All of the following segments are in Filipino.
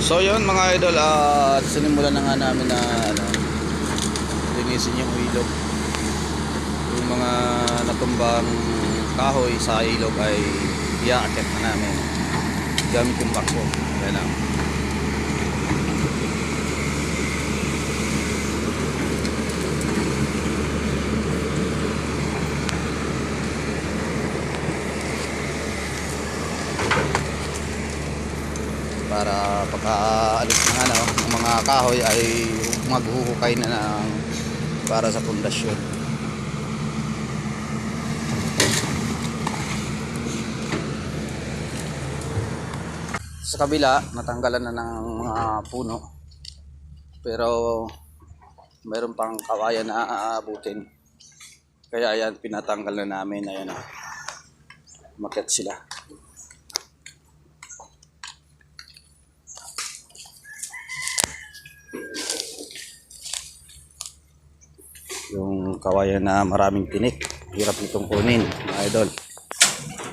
So yun mga idol, at sinimulan na nga namin na linisin yung ilog. Yung mga natumbang kahoy sa ilog ay i-aakit na namin gamit yung bakso. Yan lang. Para pagkaalis ng mga kahoy ay maghuhukay na ng para sa pundasyon. Sa kabila natanggalan na ng mga puno, pero mayroon pang kawayan na aabutin, kaya ayan pinatanggal na namin. Ayan, umakyat sila. Yung kawayan na maraming tinik, hirap itong kunin mga idol.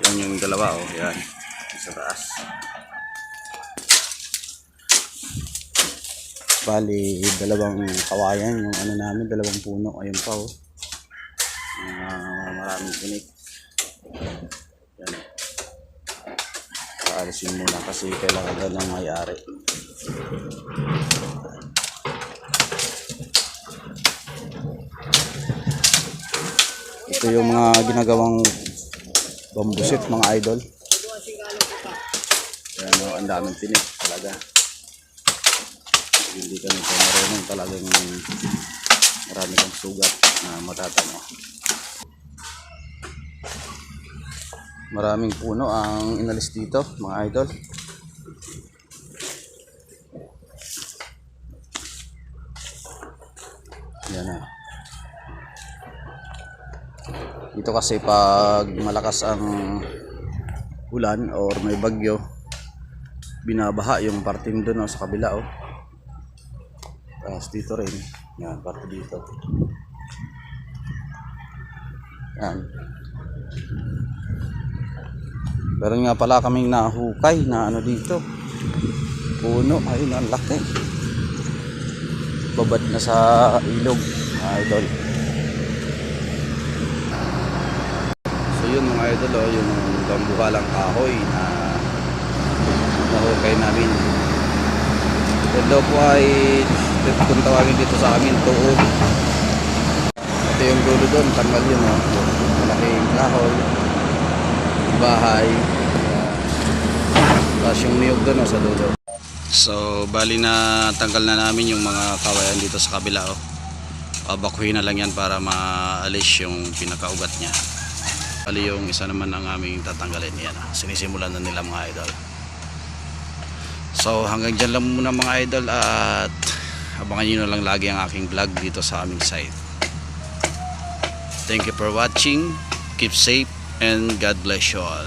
Yan yung dalawa, yan sa taas. Bali dalawang kawayan yung namin, dalawang puno. Ayun pa maraming tinik. Yan, paalisin muna kasi kailangan daw ng may-ari. Ito yung mga ginagawang bambusit mga idol. Ayan, ang daming tinik talaga. Hindi ka nito marunong, talagang marami kang sugat na matatamo. Maraming puno ang inalis dito mga idol. Yan na. Dito kasi pag malakas ang ulan or may bagyo, binabaha yung parting doon sa kabila. Tapos dito rin, yan, parte dito. Yan. Meron nga pala kaming nahukay na dito, puno. Ayun, ang laki. Babad na sa ilog mga idol. Yun mga idol, yung bambuhalang kahoy na nahukay namin. Ito po ay kung tawagin dito sa amin, tuod. Ito yung dulo doon, tanggal yun, malaking kahoy, bahay, tapos yung niyog doon sa dulo. So bali na tanggal na namin yung mga kawayan dito sa kabila. Bakuhin na lang yan para maalis yung pinakaugat niya. Bali yung isa naman ang aming tatanggalin. Yan, sinisimulan na nila mga idol. So hanggang dyan lang muna mga idol, at abangan nyo na lang lagi ang aking vlog dito sa aming site. Thank you for watching. Keep safe and God bless you all.